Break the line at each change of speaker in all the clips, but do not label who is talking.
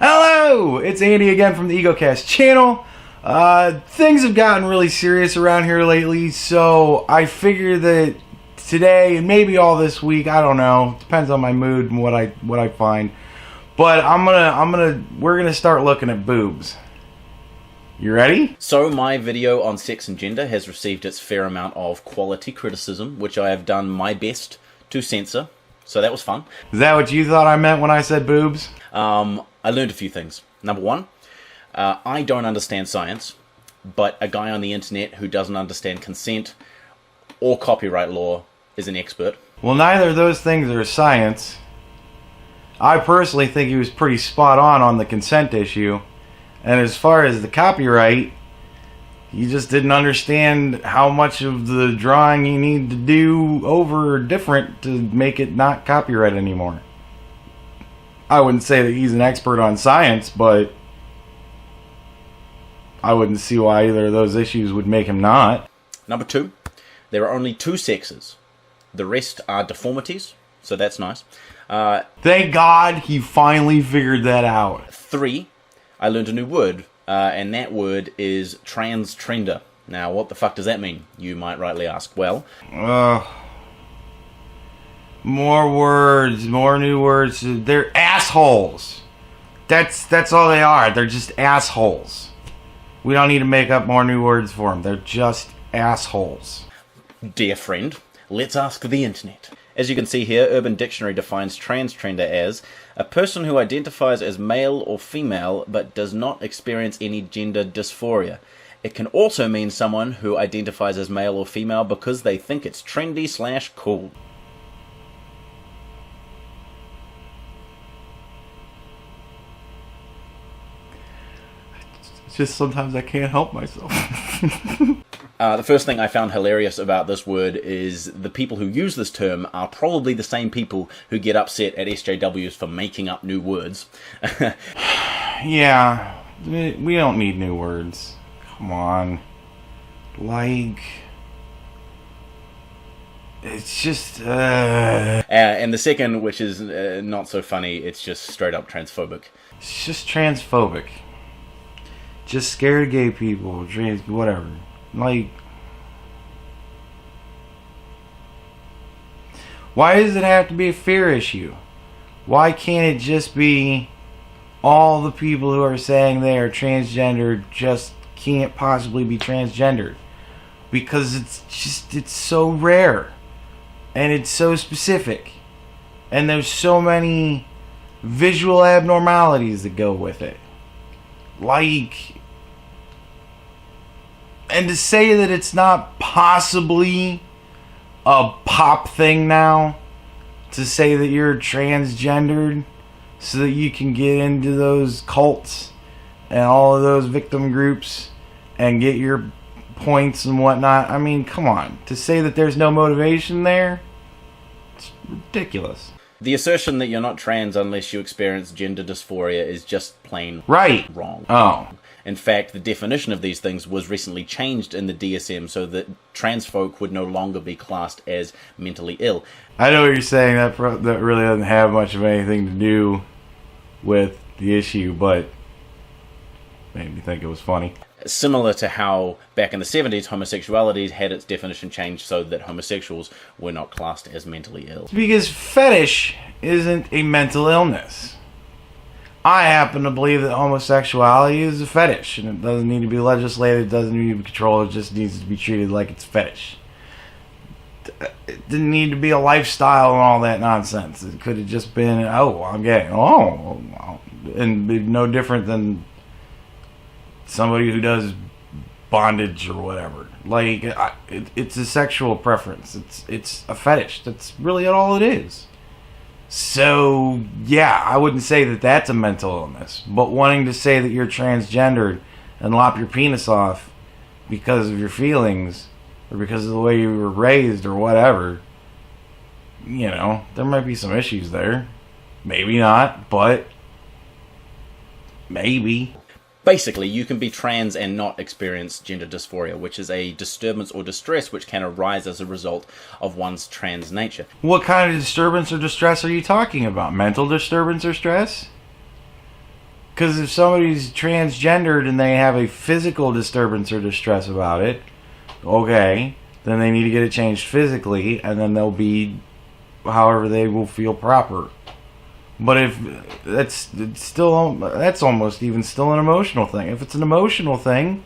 Hello! It's Andy again from the Egocast channel. Things have gotten really serious around here lately, so I figure that today and maybe all this week, I don't know, depends on my mood and what I find. But we're gonna start looking at boobs. You ready?
So my video on sex and gender has received its fair amount of quality criticism, which I have done my best to censor. So that was fun.
Is that what you thought I meant when I said boobs?
I learned a few things. Number one, I don't understand science, but a guy on the internet who doesn't understand consent or copyright law is an expert.
Well, neither of those things are science. I personally think he was pretty spot on the consent issue. And as far as the copyright, he just didn't understand how much of the drawing you need to do over or different to make it not copyright anymore. I wouldn't say that he's an expert on science, but I wouldn't see why either of those issues would make him not.
Number two, there are only two sexes. The rest are deformities, so that's nice.
Thank God he finally figured that out.
Three, I learned a new word, and that word is transtrender. Now, what the fuck does that mean, you might rightly ask? Well,
more words, more new words. They're assholes. That's all they are. They're just assholes. We don't need to make up more new words for them. They're just assholes.
dear friend, let's ask the internet. As you can see here, Urban Dictionary defines transtrender as a person who identifies as male or female but does not experience any gender dysphoria. It can also mean someone who identifies as male or female because they think it's trendy/cool.
It's just sometimes I can't help myself.
The first thing I found hilarious about this word is the people who use this term are probably the same people who get upset at SJWs for making up new words.
Yeah, we don't need new words. Come on. Like, it's just,
And the second, which is not so funny, it's just straight up transphobic.
It's just transphobic. Just scared of gay people, whatever. Like, why does it have to be a fear issue? Why can't it just be all the people who are saying they are transgender just can't possibly be transgendered? Because it's so rare. And it's so specific. And there's so many visual abnormalities that go with it. Like, and to say that it's not possibly a pop thing now, to say that you're transgendered so that you can get into those cults and all of those victim groups and get your points and whatnot, I mean, come on. To say that there's no motivation there, it's ridiculous.
The assertion that you're not trans unless you experience gender dysphoria is just plain wrong.
Oh.
In fact, the definition of these things was recently changed in the DSM so that trans folk would no longer be classed as mentally ill.
I know what you're saying. That really doesn't have much of anything to do with the issue, but made me think it was funny.
Similar to how back in the 70s homosexuality had its definition changed so that homosexuals were not classed as mentally ill.
Because fetish isn't a mental illness. I happen to believe that homosexuality is a fetish, and it doesn't need to be legislated, it doesn't need to be controlled, it just needs to be treated like it's fetish. It didn't need to be a lifestyle and all that nonsense. It could have just been, oh, I'm gay, and be no different than somebody who does bondage or whatever. Like, it's a sexual preference. It's a fetish. That's really all it is. So, yeah, I wouldn't say that that's a mental illness. But wanting to say that you're transgendered and lop your penis off because of your feelings or because of the way you were raised or whatever, you know, there might be some issues there. Maybe not, but maybe.
Basically, you can be trans and not experience gender dysphoria, which is a disturbance or distress which can arise as a result of one's trans nature.
What kind of disturbance or distress are you talking about? Mental disturbance or stress? Because if somebody's transgendered and they have a physical disturbance or distress about it, okay, then they need to get it changed physically, and then they'll be however they will feel proper. But if that's almost even still an emotional thing. If it's an emotional thing,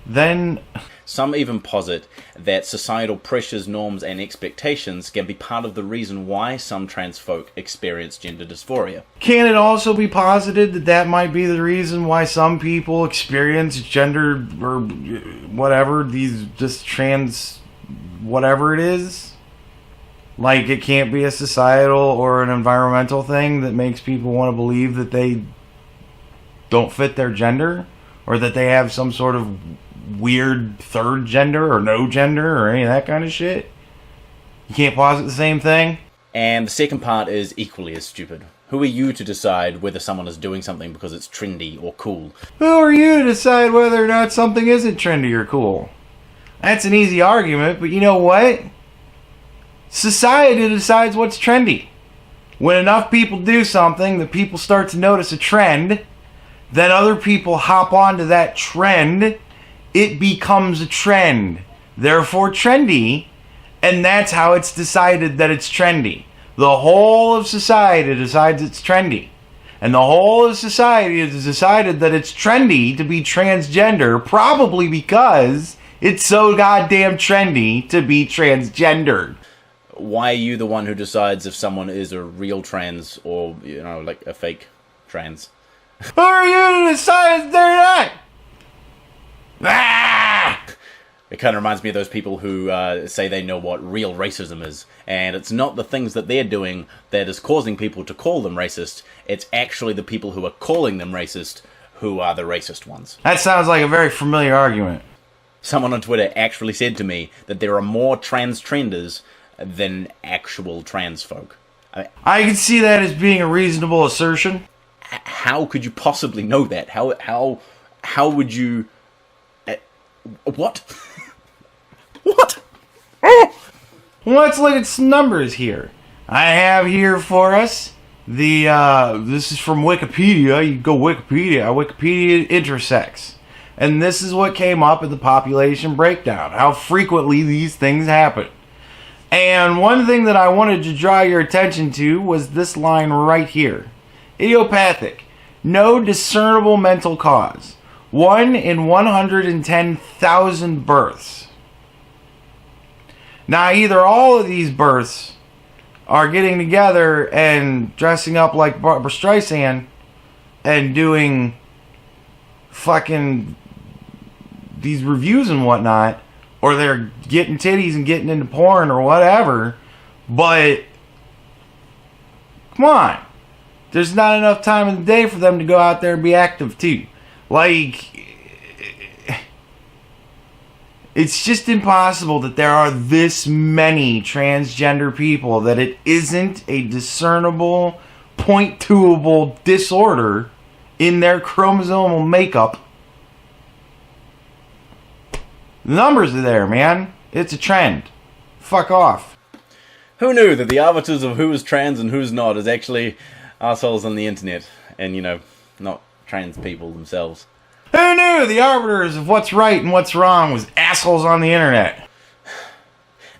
then
some even posit that societal pressures, norms, and expectations can be part of the reason why some trans folk experience gender dysphoria.
Can it also be posited that that might be the reason why some people experience gender or whatever, these just trans whatever it is? Like, it can't be a societal or an environmental thing that makes people want to believe that they don't fit their gender, or that they have some sort of weird third gender or no gender or any of that kind of shit. You can't posit the same thing.
And the second part is equally as stupid. Who are you to decide whether someone is doing something because it's trendy or cool?
Who are you to decide whether or not something isn't trendy or cool? That's an easy argument, but you know what? Society decides what's trendy. When enough people do something that people start to notice a trend, then other people hop onto that trend. It becomes a trend, therefore trendy, and that's how it's decided that it's trendy. The whole of society decides it's trendy. And the whole of society has decided that it's trendy to be transgender, probably because it's so goddamn trendy to be transgendered.
Why are you the one who decides if someone is a real trans or, like a fake trans?
Who are you to decide they're not? Ah!
It kind of reminds me of those people who say they know what real racism is, and it's not the things that they're doing that is causing people to call them racist, it's actually the people who are calling them racist who are the racist ones.
That sounds like a very familiar argument.
Someone on Twitter actually said to me that there are more trans trenders than actual trans folk.
I can see that as being a reasonable assertion.
How could you possibly know that? How would you... what? What?
Let's look at some numbers here. I have here for us the this is from Wikipedia. You go Wikipedia intersex, and this is what came up in the population breakdown. How frequently these things happen. And one thing that I wanted to draw your attention to was this line right here. Idiopathic. No discernible mental cause. 1 in 110,000 births. Now, either all of these births are getting together and dressing up like Barbra Streisand and doing fucking these reviews and whatnot, or they're getting titties and getting into porn or whatever, but come on. There's not enough time in the day for them to go out there and be active too. Like, it's just impossible that there are this many transgender people that it isn't a discernible, point-toable disorder in their chromosomal makeup. The numbers are there, man. It's a trend. Fuck off.
Who knew that the arbiters of who is trans and who's not is actually assholes on the internet, and not trans people themselves?
Who knew the arbiters of what's right and what's wrong was assholes on the internet?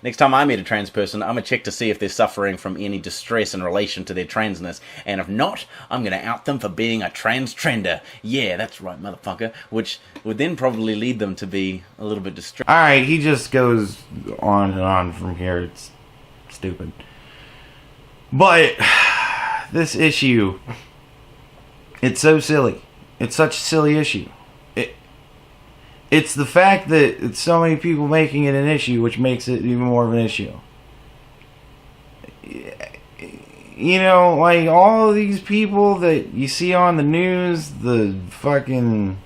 Next time I meet a trans person, I'm going to check to see if they're suffering from any distress in relation to their transness, and if not, I'm going to out them for being a transtrender. Yeah, that's right, motherfucker. Which would then probably lead them to be a little bit distressed.
Alright, he just goes on and on from here. It's stupid. But this issue, it's so silly. It's such a silly issue. It's the fact that it's so many people making it an issue, which makes it even more of an issue. Like all of these people that you see on the news, the fucking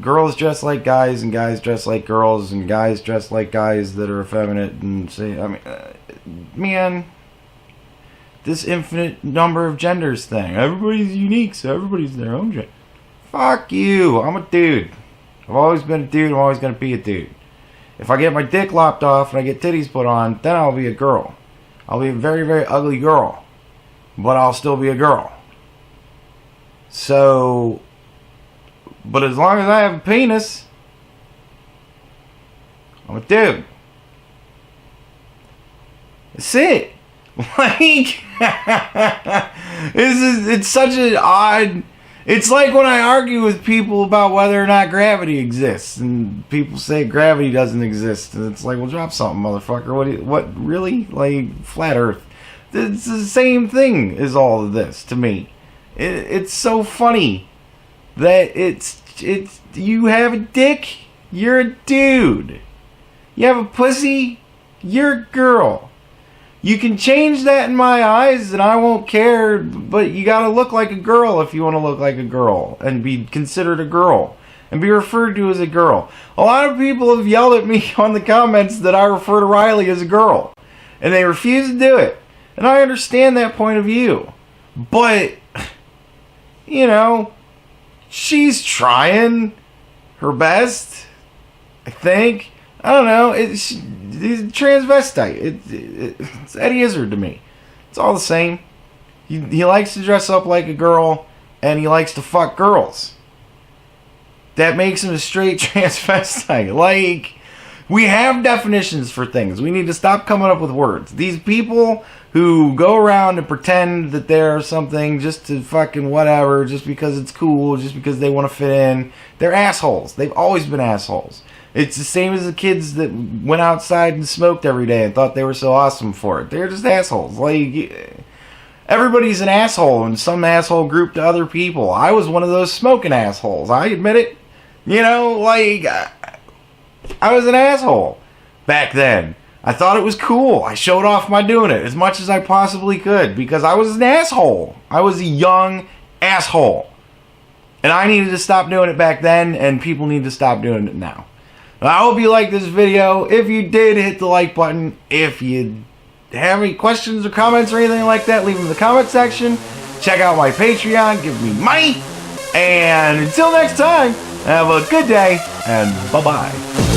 girls dress like guys and guys dress like girls and guys dress like guys that are effeminate and say, man, this infinite number of genders thing. Everybody's unique, so everybody's their own gender. Fuck you. I'm a dude. I've always been a dude. I'm always going to be a dude. If I get my dick lopped off and I get titties put on, then I'll be a girl. I'll be a very, very ugly girl. But I'll still be a girl. So, but as long as I have a penis, I'm a dude. That's it. Like, it's such an odd. It's like when I argue with people about whether or not gravity exists, and people say gravity doesn't exist, and it's like, well, drop something, motherfucker. What really? Like, flat Earth. It's the same thing as all of this to me. It's so funny that it's you have a dick, you're a dude. You have a pussy, you're a girl. You can change that in my eyes and I won't care, but you gotta look like a girl if you want to look like a girl and be considered a girl and be referred to as a girl. A lot of people have yelled at me on the comments that I refer to Riley as a girl, and they refuse to do it. And I understand that point of view. But, you know, she's trying her best, I think. I don't know. He's a transvestite. It's Eddie Izzard to me. It's all the same. He likes to dress up like a girl, and he likes to fuck girls. That makes him a straight transvestite. Like, we have definitions for things. We need to stop coming up with words. These people who go around and pretend that they're something just to fucking whatever, just because it's cool, just because they want to fit in, they're assholes. They've always been assholes. It's the same as the kids that went outside and smoked every day and thought they were so awesome for it. They're just assholes. Like, everybody's an asshole in some asshole group to other people. I was one of those smoking assholes. I admit it. You know, like, I was an asshole back then. I thought it was cool. I showed off my doing it as much as I possibly could because I was an asshole. I was a young asshole. And I needed to stop doing it back then, and people need to stop doing it now. I hope you liked this video. If you did, hit the like button. If you have any questions or comments or anything like that, leave them in the comment section. Check out my Patreon. Give me money. And until next time, have a good day, and bye-bye.